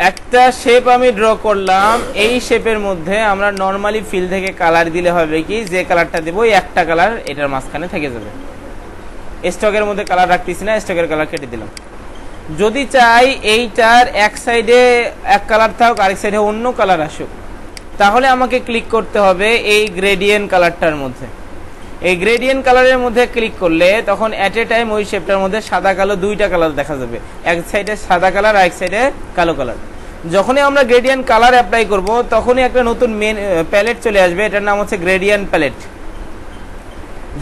একটা শেপ আমি ড্র করলাম, এই শেপের মধ্যে আমরা নরমালি ফিল থেকে কালার দিলে হবে কি, যে কালারটা দেবো ওই একটা কালার এটার মাঝখানে থেকে যাবে। স্টকের মধ্যে কালার রাখতেছি না, স্টকের কালার কেটে দিলাম। যদি চাই এইটার এক সাইডে এক কালার থাক, আরেক সাইডে অন্য কালার আসুক, তাহলে আমাকে ক্লিক করতে হবে এই গ্রেডিয়েন্ট কালারটার মধ্যে। এই গ্রেডিয়েন্ট কালারের মধ্যে ক্লিক করলে তখন অ্যাট এ টাইম ওই শেপটার মধ্যে সাদা কালো দুইটা কালার দেখা যাবে, এক সাইডে সাদা কালার আর এক সাইডে কালো কালার। যখনই আমরা গ্রেডিয়েন্ট কালার অ্যাপ্লাই করব তখনই একটা নতুন মেন প্যালেট চলে আসবে, এটার নাম হচ্ছে গ্রেডিয়েন্ট প্যালেট।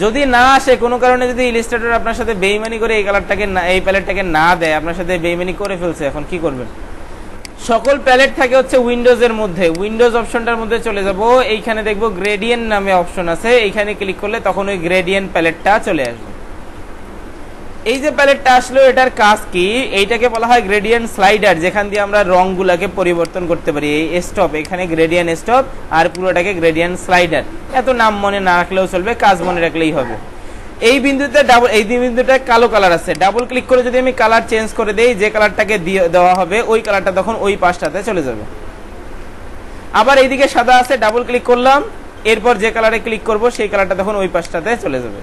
যদি না আসে কোনো কারণে, যদি ইলাস্ট্রেটর আপনার সাথে বেইমানি করে এই কালারটাকে এই প্যালেটটাকে না দেয়, আপনার সাথে বেইমানি করে ফেলছে, এখন কি করবেন? সকল প্যালেট থাকে হচ্ছে উইন্ডোজের মধ্যে, উইন্ডোজ অপশনটার মধ্যে চলে যাব, এইখানে দেখবো গ্রেডিয়েন্ট নামে অপশন আছে, এইখানে ক্লিক করলে তখন ওই গ্রেডিয়েন্ট প্যালেটটা চলে আসবে। এই যে প্যালেটটা আসলো এটার কাজ কি, এইটাকে বলা হয় গ্রেডিয়েন্ট স্লাইডার, যেখান দিয়ে আমরা রংগুলাকে পরিবর্তন করতে পারি। এই স্টপ, এখানে গ্রেডিয়েন্ট স্টপ আর পুরোটাকে গ্রেডিয়েন্ট স্লাইডার। এত নাম মনে না রাখলেও চলবে, কাজ মনে রাখলেই হবে। এই বিন্দুতে এই বিন্দুটা কালো কালার আছে, ডাবল ক্লিক করে যদি আমি কালার চেঞ্জ করে দেই, যে কালারটাকে দেওয়া হবে ওই কালারটা তখন ওই পাশটাতে চলে যাবে। আবার এইদিকে সাদা আছে, ডাবল ক্লিক করলাম, এরপর যে কালারে ক্লিক করব সেই কালারটা তখন ওই পাশটাতে চলে যাবে।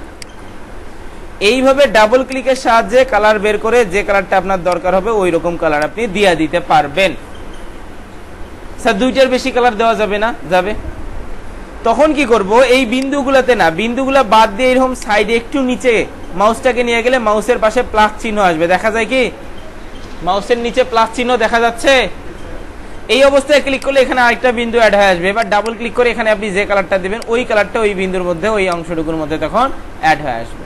এইভাবে ডাবল ক্লিকের সাহায্যে কালার বের করে যে কালারটা আপনার দরকার হবে ওই রকম কালার আপনি দিয়ে দিতে পারবেন। স্যার দুইটার বেশি কালার দেওয়া যাবে না? যাবে। তখন কি করব, এই বিন্দুগুলাতে না, বিন্দুগুলা বাদ দিয়ে এরকম সাইডে একটু নিচে মাউসটাকে নিয়ে গেলে মাউসের পাশে প্লাস চিহ্ন আসবে, দেখা যায় কি মাউসের নিচে প্লাস চিহ্ন দেখা যাচ্ছে? এই অবস্থায় ক্লিক করলে এখানে আরেকটা বিন্দু অ্যাড হয়ে আসবে। এবার ডাবল ক্লিক করে এখানে আপনি যে কালারটা দিবেন ওই কালারটা ওই বিন্দুর মধ্যে, ওই অংশটুকুর মধ্যে তখন অ্যাড হয়ে আসবে।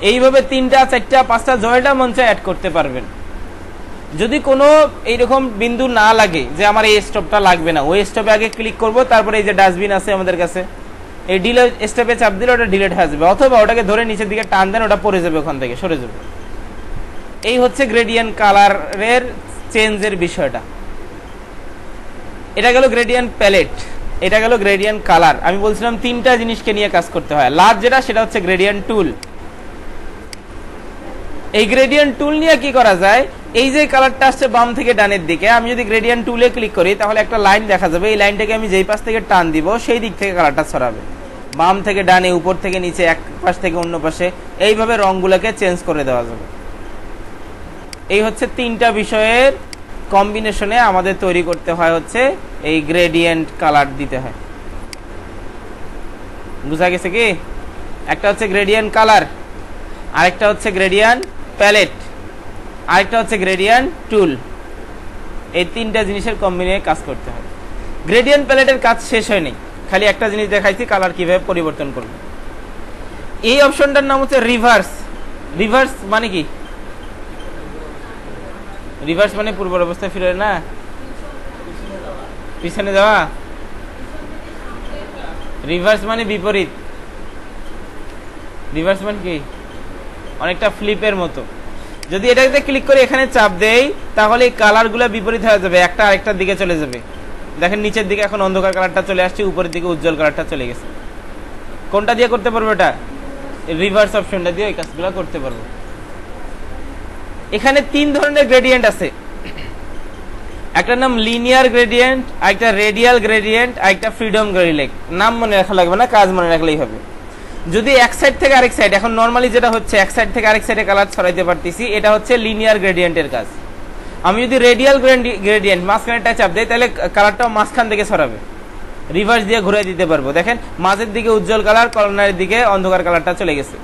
এইভাবে 3টা 4টা 5টা জয়টা মঞ্চে অ্যাড করতে পারবেন। যদি কোনো এইরকম বিন্দু না লাগে যে আমার এই স্টপটা লাগবে না, ওই স্টপে আগে ক্লিক করব, তারপরে এই যে ডাস্টবিন আছে আমাদের কাছে, এই ডিলেট স্টপে চাপ দিলে ওটা ডিলেট হয়ে যাবে, অথবা ওটাকে ধরে নিচের দিকে টান দেন, ওটা পড়ে যাবে, ওখান থেকে সরে যাবে। এই হচ্ছে গ্রেডিয়েন্ট কালারের চেঞ্জের বিষয়টা। এটা গেল গ্রেডিয়েন্ট প্যালেট, এটা গেল গ্রেডিয়েন্ট কালার। আমি বলছিলাম 3টা জিনিসকে নিয়ে কাজ করতে হয়। লাস্ট যেটা সেটা হচ্ছে গ্রেডিয়েন্ট টুল। এই গ্রেডিয়েন্ট টুল নিয়ে কি করা যায়, এই যে কালারটা আসছে বাম থেকে ডানের দিকে, আমি যদি গ্রেডিয়েন্ট টুলে ক্লিক করি তাহলে একটা লাইন দেখা যাবে। এই লাইনটাকে আমি যেই পাশ থেকে টান দিব সেই দিক থেকে কালারটা ছড়াবে, বাম থেকে ডানে, উপর থেকে নিচে, এক পাশ থেকে অন্য পাশে, এইভাবে রংগুলোকে চেঞ্জ করে দেওয়া যাবে। এই হচ্ছে 3টা বিষয়ের কম্বিনেশনে আমাদের তৈরি করতে হয় হচ্ছে এই গ্রেডিয়েন্ট কালার দিতে হয়। বুঝা গেছে কি? একটা হচ্ছে গ্রেডিয়েন্ট কালার, আরেকটা হচ্ছে গ্রেডিয়েন্ট প্যালেট, আরেকটা হচ্ছে গ্রেডিয়েন্ট টুল। এই 3টা জিনিসের কম্বিনে কাজ করতে হয়। গ্রেডিয়েন্ট প্যালেটের কাজ শেষ হয়নি, খালি একটা জিনিস দেখাইছি, কালার কিভাবে পরিবর্তন করব। এই অপশনটার নাম হচ্ছে রিভার্স। রিভার্স মানে কি? রিভার্স মানে পূর্ব অবস্থায় ফিরে না, পিছনে যাওয়া। রিভার্স মানে বিপরীত। রিভার্স মানে কি? অনেকটা ফ্লিপের মতো। যদি এটাতে ক্লিক করে এখানে চাপ দেই তাহলে এই কালারগুলো বিপরীত হয়ে যাবে, একটা আরেকটার দিকে চলে যাবে। দেখেন নিচের দিকে এখন অন্ধকার কালারটা চলে আসছে, উপরের দিকে উজ্জ্বল কালারটা চলে গেছে। কোনটা দিয়ে করতে পারবো? এটা রিভার্স অপশনটা দিয়ে এই কাজগুলো করতে পারবো। এখানে 3 ধরনের গ্রেডিয়েন্ট আছে, একটা নাম লিনিয়ার গ্রেডিয়েন্ট, একটা রেডিয়াল গ্রেডিয়েন্ট, একটা ফ্রিডম গ্রেডিয়েন্ট। নাম মনে রাখা লাগবে না, কাজ মনে রাখলেই হবে। যদি এক সাইড থেকে আরেক সাইড, এখন নরমালি যেটা হচ্ছে এক সাইড থেকে আরেক সাইডে কালার ছড়াইতে পারতেছি, এটা হচ্ছে লিনিয়ার গ্রেডিয়েন্টের কাজ। আমি যদি রেডিয়াল গ্রেডিয়েন্ট মাঝখানেটা চাপ দেই তাহলে কালারটাও মাঝখান থেকে ছড়াবে, রিভার্স দিয়ে ঘুরে দিতে পারবো। দেখেন মাঝের দিকে উজ্জ্বল কালার, কর্নারের দিকে অন্ধকার কালারটা চলে গেছে।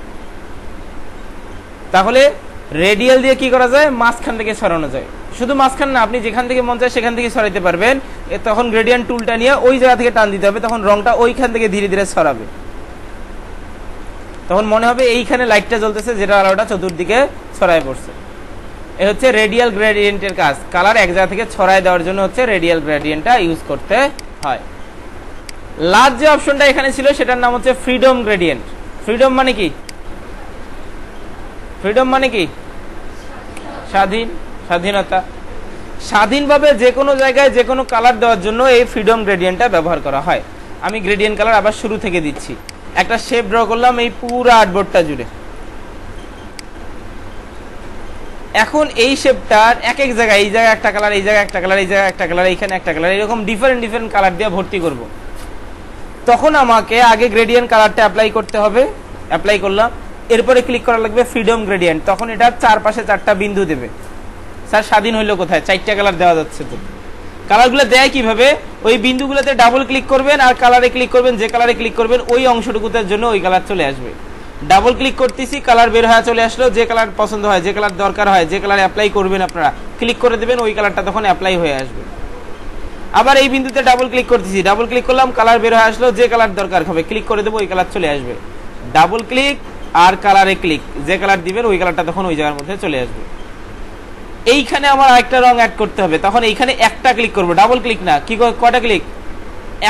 তাহলে রেডিয়াল দিয়ে কি করা যায়, মাঝখান থেকে ছড়ানো যায়। শুধু মাঝখান না, আপনি যেখান থেকে মন চায় সেখান থেকে ছড়াইতে পারবেন। তখন গ্রেডিয়েন্ট টুলটা নিয়ে ওই জায়গা থেকে টান দিতে হবে, তখন রংটা ওইখান থেকে ধীরে ধীরে ছড়াবে। তখন মনে হবে এইখানে লাইটটা জ্বলতেছে, যেটা আলোটা চতুর্দিকে ছড়ায় পড়ছে। এ হচ্ছে রেডিয়াল গ্রেডিয়েন্টের কাজ। কালার এক জায়গা থেকে ছড়ায় দেওয়ার জন্য হচ্ছে রেডিয়াল গ্রেডিয়েন্টটা ইউজ করতে হয়। লাস্ট যে অপশনটা এখানে ছিল সেটার নাম হচ্ছে ফ্রিডম গ্রেডিয়েন্ট। ফ্রিডম মানে কি? ফ্রিডম মানে কি? স্বাধীন, স্বাধীনতা। স্বাধীনভাবে যে কোনো জায়গায় যে কোনো কালার দেওয়ার জন্য এই ফ্রিডম গ্রেডিয়েন্টটা ব্যবহার করা হয়। আমি গ্রেডিয়েন্ট কালার আবার শুরু থেকে দিচ্ছি। একটা শেপ ড্র করলাম এই পুরো আর্টবোর্ডটা জুড়ে। এখন এই শেপটার এক এক জায়গায়, এই জায়গায় একটা কালার, এই জায়গায় একটা কালার, এই জায়গায় একটা কালার, এইখানে একটা কালার, এরকম ডিফারেন্ট ডিফারেন্ট কালার দিয়ে ভর্তি করব। তখন আমাকে আগে গ্রেডিয়েন্ট কালারটা অ্যাপ্লাই করতে হবে। অ্যাপ্লাই করলাম, এরপরে ক্লিক করা লাগবে ফ্রিডম গ্রেডিয়েন্ট। তখন এটা চারপাশে 4টা বিন্দু দেবে। স্যার স্বাধীন হইলো কোথায়? 4টা কালার দেওয়া যাচ্ছে তো। কালারগুলো দেয় কিভাবে? ওই বিন্দুগুলোতে ডাবল ক্লিক করবেন আর কালারে ক্লিক করবেন, যে কালারে ক্লিক করবেন ওই অংশটুকুতে জন্য ওই কালার চলে আসবে। ডাবল ক্লিক করতেছি, কালার বের হয়ে চলে আসলো। যে কালার পছন্দ হয়, যে কালার দরকার হয়, যে কালার অ্যাপ্লাই করবেন আপনারা ক্লিক করে দেবেন, ওই কালারটা তখন অ্যাপ্লাই হয়ে আসবে। আবার এই বিন্দুতে ডাবল ক্লিক করতেছি, ডাবল ক্লিক করলাম, কালার বের হয়ে আসলো, যে কালার দরকার হবে ক্লিক করে দেবো, ওই কালার চলে আসবে। ডাবল ক্লিক আর কালারে ক্লিক, যে কালার দিবেন ওই কালারটা তখন ওই জায়গার মধ্যে চলে আসবে। এইখানে আমার আরেকটা রং অ্যাড করতে হবে। তখন এইখানে একটা ক্লিক করবো, ডাবল ক্লিক না, কি কয়টা ক্লিক?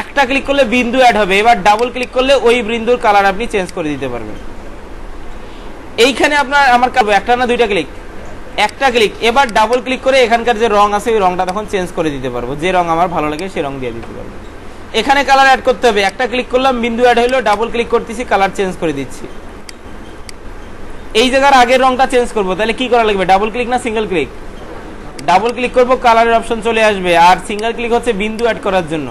একটা ক্লিক করলে বিন্দু অ্যাড হবে। এবার ডাবল ক্লিক করলে ওই বিন্দুর কালার আপনি চেঞ্জ করে দিতে পারবেন। এইখানে আপনার আমার একটা না দুইটা ক্লিক? একটা ক্লিক। এবার ডাবল ক্লিক করে এখানকার যে রং আছে ওই রংটা তখন চেঞ্জ করে দিতে পারবো, যে রং আমার ভালো লাগে সেই রং দিয়ে দিতে পারবো। এখানে কালার অ্যাড করতে হবে, একটা ক্লিক করলাম, বিন্দু অ্যাড হইলো, ডাবল ক্লিক করতেছি, কালার চেঞ্জ করে দিচ্ছি। এই জায়গার আগের রংটা চেঞ্জ করবো, তাহলে কি করা লাগবে? ডাবল ক্লিক না সিঙ্গেল ক্লিক? ডাবল ক্লিক করবো, কালারের অপশন চলে আসবে। আর সিঙ্গেল ক্লিক হচ্ছে বিন্দু অ্যাড করার জন্য।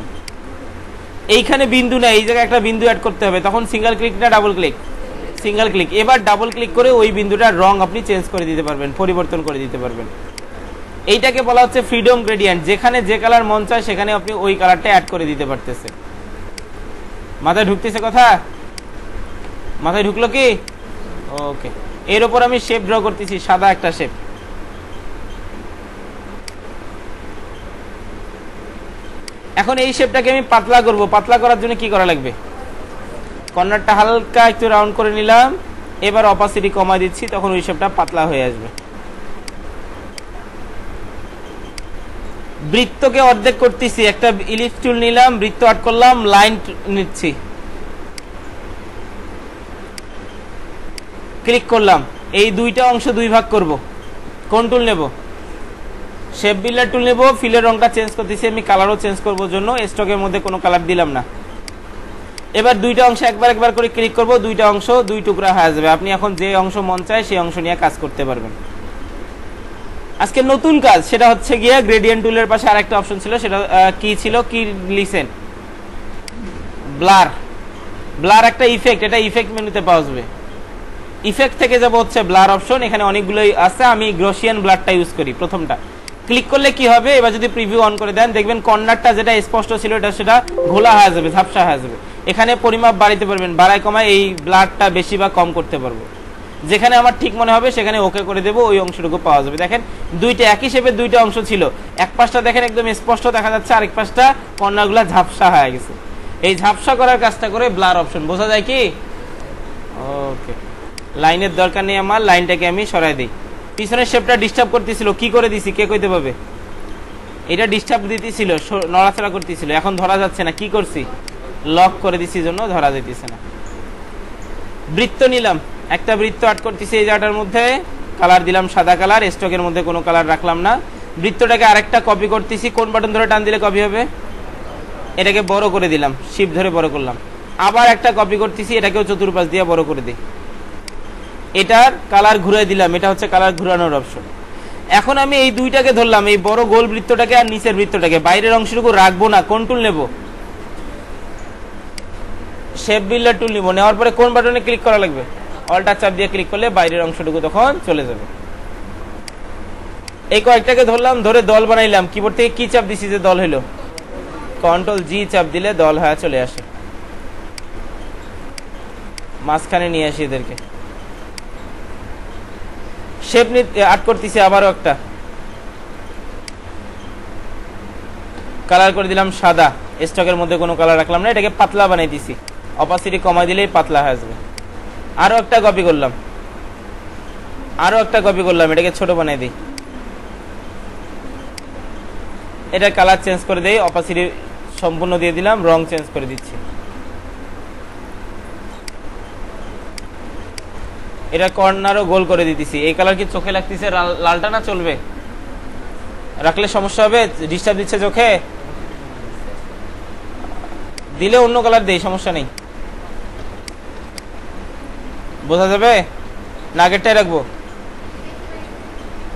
এইখানে বিন্দু না, এই জায়গায় একটা বিন্দু অ্যাড করতে হবে, তখন সিঙ্গেল ক্লিক না ডাবল ক্লিক? Single click. এবার ডাবল ক্লিক করে ওই বিন্দুটার রং আপনি চেঞ্জ করে দিতে পারবেন, পরিবর্তন করে দিতে পারবেন। এইটাকে বলা হচ্ছে ফ্রিডম গ্রেডিয়েন্ট। যেখানে যে কালার মন চায় সেখানে আপনি ওই কালারটা অ্যাড করে দিতে পারতেছে। মাথায় ঢুকতেছে কথা? মাথায় ঢুকলো কি? ওকে। এর উপর আমি শেপ ড্র করতেছি, সাদা একটা শেপ। এখন এই শেপটাকে আমি পাতলা করব। পাতলা করার জন্য কি করা লাগবে? কর্নারটা হালকা একটু রাউন্ড করে নিলাম, এবার অপাসিটি কমাই দিচ্ছি, তখন ওই শেপটা পাতলা হয়ে আসবে। বৃত্তকে অর্ধেক করতেছি, একটা ইলিপস টুল নিলাম, বৃত্ত আট করলাম, লাইন নিচ্ছি, ক্লিক করলাম। এই দুইটা অংশ দুই ভাগ করব। কোন টুল নেব? শেপ বিল্ডার টুল নেব। ফিলের রংটা চেঞ্জ করতেছি আমি, কালারও চেঞ্জ করবো জন্য। স্টকের মধ্যে কোনো কালার দিলাম না। এবার দুইটা অংশ একবার একবার করে ক্লিক করব, দুইটা অংশ দুই টুকরা হয়ে যাবে। আপনি এখন যে অংশ মন চায় সেই অংশ নিয়ে কাজ করতে পারবেন। আজকে নতুন কাজ, সেটা হচ্ছে গিয়ে গ্রেডিয়েন্ট টুলের পাশে আরেকটা অপশন ছিল, সেটা কি ছিল? কি লিসেন? ব্লার। ব্লার একটা ইফেক্ট, এটা ইফেক্ট মেনুতে পাওয়া যাবে। ইফেক্ট থেকে যাব হচ্ছে ব্লার অপশন। এখানে অনেকগুলোই আছে, আমি গ্রসিয়ান ব্লারটা ইউজ করি প্রথমটা। ক্লিক করলে কি হবে? এবার যদি প্রিভিউ অন করে দেন দেখবেন কর্নারটা যেটা স্পষ্ট ছিল এটা সেটা ঘোলা হয়ে যাবে, ঝাপসা হয়ে যাবে। এখানে পরিমাপ বাড়াইতে পারবেন, বাড়ায় কমায় এই ব্লারটা বেশি বা কম করতে পারবো। যেখানে আমার ঠিক মনে হবে সেখানে ওকে করে দেবো, ওই অংশটুকু পাওয়া যাবে। দেখেন দুইটা একই শেপের দুইটা অংশ ছিল, এক পাশটা দেখেন একদম স্পষ্ট দেখা যাচ্ছে, আরেক পাশটা কর্নারগুলো ঝাপসা হয়ে গেছে। এই ঝাপসা করার কাজটা করে ব্লার অপশন। বোঝা যায় কি? ওকে। লাইনের দরকার নেই আমার, লাইনটাকে আমি সরাই দিই। পিছনের শেপটা ডিস্টার্ব করতেছিল, কি করে দিছি কে কইতে পারবে? এটা ডিস্টার্ব দিতেছিল, নড়াচড়া করতেছিল, এখন ধরা যাচ্ছে না। কি করছি? লক করে দিছি, জন্য ধরা যাইতেছে না। বৃত্ত নিলাম, একটা বৃত্ত আট করতেছি এই জায়গাটার মধ্যে, কালার দিলাম সাদা কালার, স্টকের মধ্যে কোনো কালার রাখলাম না। বৃত্তটাকে আরেকটা কপি করতেছি, কোন বাটন ধরে টান দিলে কপি হবে? এটাকে বড় করে দিলাম, শিফট ধরে বড় করলাম। আবার একটা কপি করতেছি, এটাকেও চতুর্পাশ দিয়ে বড় করে দিই। এটার কালার ঘুরে দিলাম, এটা হচ্ছে কালার ঘুরানোর অপশন। এখন আমি এই দুইটাকে ধরলাম, এই বড় গোল বৃত্তটাকে আর নিচের বৃত্তটাকে, বাইরের অংশটুকু রাখবো না। কোন টুল নেব? শেপ বিল্ডার টুল নিব। নেওয়ার পরে কোন বাটনে ক্লিক করা লাগবে? অল্টার চাপ দিয়ে ক্লিক করলে বাইরের অংশটুকু তখন চলে যাবে। এই কয়েকটাকে ধরলাম, ধরে দল বানাইলাম। কিবোর্ড থেকে কি চাপ দিছি যে দল হইলো? কন্ট্রোল জি চাপ দিলে দল হয়ে চলে আসে। মাঝখানে নিয়ে আসি এদেরকে। শেপ আট করতেছি, আবারও একটা কালার করে দিলাম সাদা, স্টকের মধ্যে কোনো কালার রাখলাম না। এটাকে পাতলা বানাই দিছি, অপাসিটি কমাই দিলেই পাতলা হয়ে যাবে। আরো একটা কপি করলাম, আরো একটা কপি করলাম, এটাকে ছোট বানাই দিই। এটা কালার চেঞ্জ করে দেই, অপাসিটি সম্পূর্ণ দিয়ে দিলাম, রং চেঞ্জ করে দিচ্ছি। এটা কর্নারও গোল করে দিতেছি। এই কালার কি চোখে লাগতেছে? লালটা না চলবে? রাখলে সমস্যা হবে, ডিস্টার্ব দিচ্ছে চোখে? দিলে অন্য কালার দেই, সমস্যা নেই। বোঝা যাবে? না আগেরটাই রাখবো?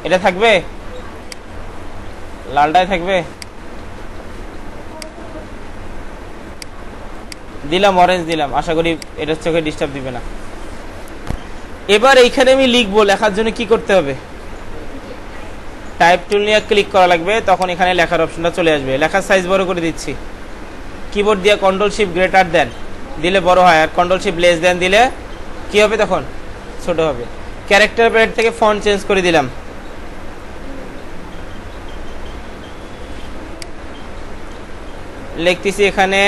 এটা থাকবে, লালটাই থাকবে, দিলাম অরেঞ্জ দিলাম, আশা করি এটা চোখে ডিস্টার্ব দিবে না। এবার এইখানে আমি লিখবো, লেখার জন্য কি করতে হবে, টাইপ টুল নিয়ে ক্লিক করা লাগবে, তখন এখানে লেখার অপশনটা চলে আসবে। লেখার সাইজ বড় করে দিচ্ছি, কিবোর্ড দিয়ে কন্ট্রোল শিফট গ্রেটার দেন দিলে বড় হয়, আর কন্ট্রোল শিফট লেস দেন দিলে কি হবে, তখন ছোট হবে। ক্যারেক্টার প্যালেট থেকে ফন্ট চেঞ্জ করে দিলাম, লিখতেছি এখানে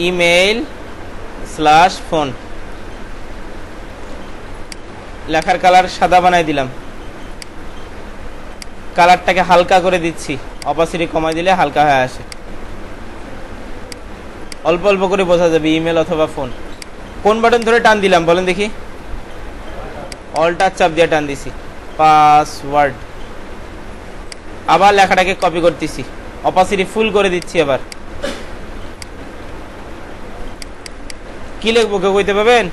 ইমেইল স্ল্যাশ ফোন, লেখার কালার সাদা বানাই দিলাম, কালারটাকে হালকা করে দিচ্ছি, অপাসিটি কমাই দিলে হালকা হয়ে আসে, অল্প অল্প করে বোঝা যাবে ইমেল অথবা ফোন। কোন বাটন ধরে টান দিলাম বলেন দেখি, অল্টার চাপ দিয়ে টান দিছি, পাসওয়ার্ড। আবার লেখাটাকে কপি করতেছি, অপাসিটি ফুল করে দিচ্ছি। আবার কি লিখবো কেউ কইতে পারবেন,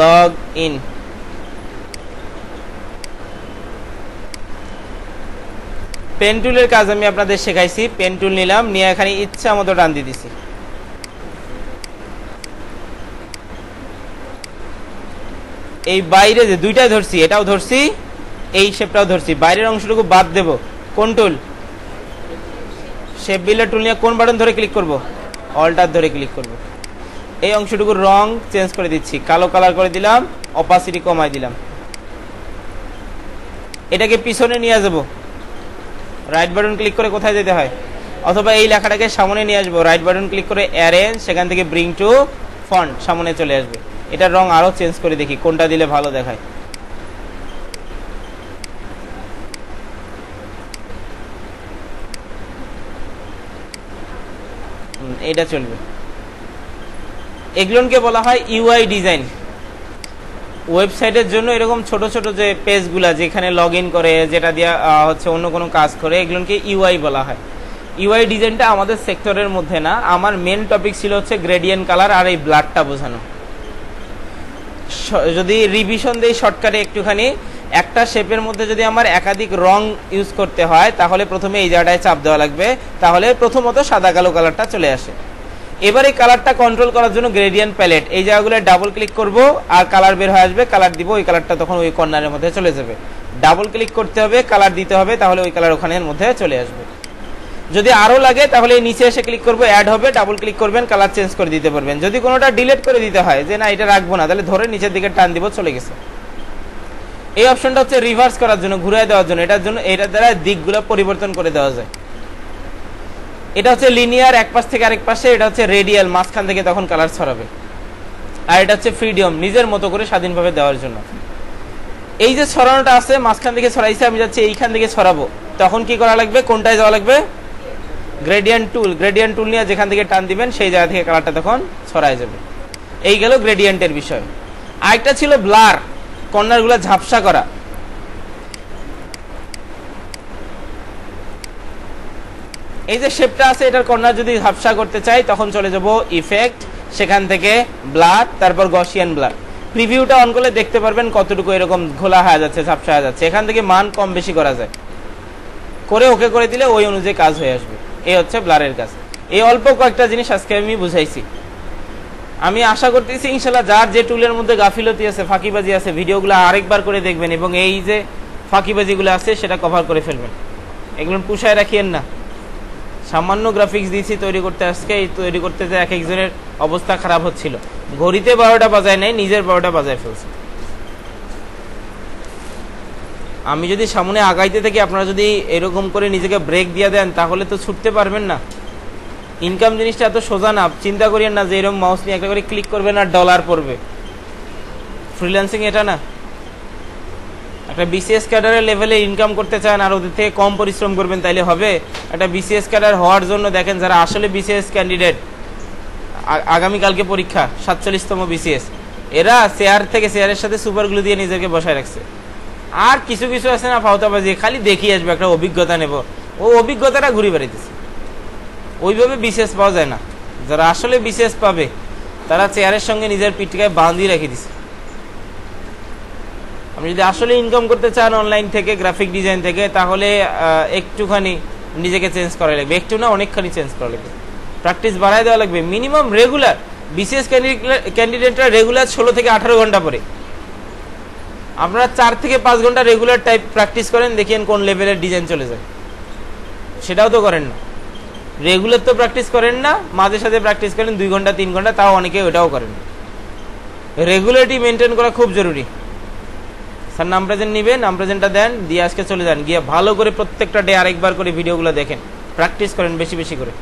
লগ ইন। পেন টুলের কাজ আমি আপনাদের শেখাইছি, পেন টুল নিলাম, নিয়ে এখানে ইচ্ছা মতো টান দিয়ে দিছি। এই বাইরে যে দুইটাই ধরছি, এটাও ধরছি, এই শেপটাও ধরছি, বাইরের অংশটুকু বাদ দেব। কোন টুল, শেপ বিল্ডার টুল নিয়ে কোন বাটন ধরে ক্লিক করব, অল্টার ধরে ক্লিক করব। এই অংশটুকুর রং চেঞ্জ করে দিচ্ছি, কালো কালার করে দিলাম, অপাসিটি কমাই দিলাম। এটাকে পিছনে নিয়ে যাব, রাইট বাটন ক্লিক করে কোথায় যেতে হয়, অথবা এই লেখাটাকে সামনে নিয়ে আসবো, রাইট বাটন ক্লিক করে অ্যারেঞ্জ, সেখান থেকে ব্রিং টু ফন্ট, সামনে চলে আসবে। এটার রং আরো চেঞ্জ করে দেখি কোনটা দিলে ভালো দেখায়। এটা চলবে। এগুলোকে বলা হয় ইউআই ডিজাইন। ওয়েবসাইটের জন্য এরকম ছোট ছোট যে পেজগুলা যেখানে লগ ইন করে, যেটা দিয়ে হচ্ছে অন্য কোনো কাজ করে, এগুলোকে ইউআই বলা হয়। ইউআই ডিজাইনটা আমাদের সেক্টরের মধ্যে না, আমার মেন টপিক ছিল হচ্ছে গ্রেডিয়েন্ট কালার আর এই ব্লাডটা বোঝানো। যদি রিভিশন দেই শর্টকাটে একটুখানি, একটা শেপের মধ্যে যদি আমার একাধিক রং ইউজ করতে হয় তাহলে প্রথমে এই জায়গাটায় চাপ দেওয়া লাগবে, তাহলে প্রথমত সাদা কালো কালারটা চলে আসে। এবার এই কালারটা কন্ট্রোল করার জন্য গ্রেডিয়েন্ট প্যালেট, এই জায়গাগুলো ডাবল ক্লিক করব আর কালার বের হয়ে আসবে, কালার দিব, ওই কালারটা তখন ওই কর্নারের মধ্যে চলে যাবে। ডাবল ক্লিক করতে হবে, কালার দিতে হবে, তাহলে ওই কালার ওখানের মধ্যে চলে আসবে। যদি আরো লাগে তাহলে এই নিচে এসে ক্লিক করবো, অ্যাড হবে, ডাবল ক্লিক করবেন, কালার চেঞ্জ করে দিতে পারবেন। যদি কোনোটা ডিলিট করে দিতে হয় যে না এটা রাখবো না, তাহলে ধরে নিচের দিকে টান দিব, চলে গেছে। এই অপশনটা হচ্ছে রিভার্স করার জন্য, ঘুরিয়ে দেওয়ার জন্য, এটার দ্বারা দিকগুলো পরিবর্তন করে দেওয়া যায়। এটা হচ্ছে লিনিয়ার, এক পাশ থেকে আরেক পাশে, এটা হচ্ছে রেডিয়াল, মাঝখান থেকে তখন কালার ছড়াবে। আর এটা হচ্ছে ফ্রিডম, নিজের মতো করে স্বাধীনভাবে দেওয়ার জন্য। এই যে ছড়ানোটা আছে, মাঝখান থেকে ছড়াইছে, আমি যাচ্ছি এইখান থেকে ছড়াবো, তখন কি করা লাগবে, কোনটায় যাওয়া লাগবে, গ্রেডিয়েন্ট টুল। গ্রেডিয়েন্ট টুল নিয়ে যেখান থেকে টান দিবেন সেই জায়গা থেকে কালারটা তখন ছড়ায় যাবে। এই গেল গ্রেডিয়েন্টের বিষয়। আরেকটা ছিল ব্লার, কর্নারগুলো ঝাপসা করা। এই যে শেপটা আছে, এটার কর্নার যদি ঝাপসা করতে চাই তখন চলে যাব ইফেক্ট, সেখান থেকে ব্লার, তারপর গসিয়ান ব্লার। প্রিভিউটা অন করলে দেখতে পারবেন কতটুকু এরকম ঘোলা হয়ে যাচ্ছে, ঝাপসা হয়ে যাচ্ছে। এখান থেকে মান কম বেশি করা যায়, করে ওকে করে দিলে ওই অনুযায়ী কাজ হয়ে আসবে। এই হচ্ছে ব্লারের কাজ। এই অল্প কয়েকটা জিনিস আজকে আমি বুঝাইছি। আমি আশা করতেছি ইনশাল্লাহ যার যে টুলের মধ্যে গাফিলতি আছে, ফাঁকিবাজি আছে, ভিডিওগুলো আরেকবার করে দেখবেন এবং এই যে ফাঁকিবাজিগুলো আছে সেটা কভার করে ফেলবেন। এগুলো পুষায় রাখিয়েন না। সামান্য গ্রাফিক্স দিয়েছি তৈরি করতে, আজকে এই তৈরি করতে যে এক একজনের অবস্থা খারাপ হচ্ছিল। ঘড়িতে 12টা বাজায় নাই, নিজের 12টা বাজায় ফেলছে। আমি যদি সামনে আগাইতে থাকি, আপনারা যদি এরকম করে নিজেকে ব্রেক দিয়ে দেন তাহলে তো ছুটতে পারবেন না। ইনকাম জিনিসটা এত সোজা না, চিন্তা করিয়েন না যে এরকম মাউস নিয়ে একটা করে ক্লিক করবেন আর ডলার পড়বে। ফ্রিল্যান্সিং এটা না। একটা বিসিএস ক্যাডারের লেভেলে ইনকাম করতে চান আর ওদের থেকে কম পরিশ্রম করবেন তাইলে হবে? একটা বিসিএস ক্যাডার হওয়ার জন্য দেখেন যারা আসলে বিসিএস ক্যান্ডিডেট, আগামীকালকে পরীক্ষা 47তম বিসিএস, এরা শেয়ার থেকে শেয়ারের সাথে সুপারগুলো দিয়ে নিজেকে বসায় রাখছে। আর কিছু কিছু আছে না ফাউতাবাজি, খালি দেখি আসবে, একটা অভিজ্ঞতা নেব, ও অভিজ্ঞতাটা ঘুরে বেড়াইতেছে। ওইভাবে বিসিএস পাওয়া যায় না। যারা আসলে বিসিএস পাবে তারা চেয়ারের সঙ্গে নিজের পিঠটাকে বাঁধিয়ে রেখে দিছে। আপনি যদি আসলে ইনকাম করতে চান অনলাইন থেকে, গ্রাফিক ডিজাইন থেকে, তাহলে একটুখানি নিজেকে চেঞ্জ করা লাগবে, একটু না অনেকখানি চেঞ্জ করা লাগবে, প্র্যাকটিস বাড়ায় দেওয়া লাগবে। মিনিমাম রেগুলার, বিসিএস ক্যান্ডিডেটরা রেগুলার 16 থেকে 18 ঘন্টা পরে, আপনারা 4 থেকে 5 ঘন্টা রেগুলার টাইপ প্র্যাকটিস করেন, দেখেন কোন লেভেলের ডিজাইন চলে যায়। সেটাও তো করেন না, রেগুলার তো প্র্যাকটিস করেন না, মাঝে সাথে প্র্যাকটিস করেন 2 ঘন্টা 3 ঘন্টা, তাও অনেকে ওটাও করেন। রেগুলারিটি মেনটেন করা খুব জরুরি। স্যার নাম প্রেজেন্ট নেবেন, নাম প্রেজেন্টটা দেন, দিয়ে আজকে চলে যান, গিয়ে ভালো করে প্রত্যেকটা ডে আরেকবার করে ভিডিওগুলো দেখেন, প্র্যাকটিস করেন বেশি বেশি করে।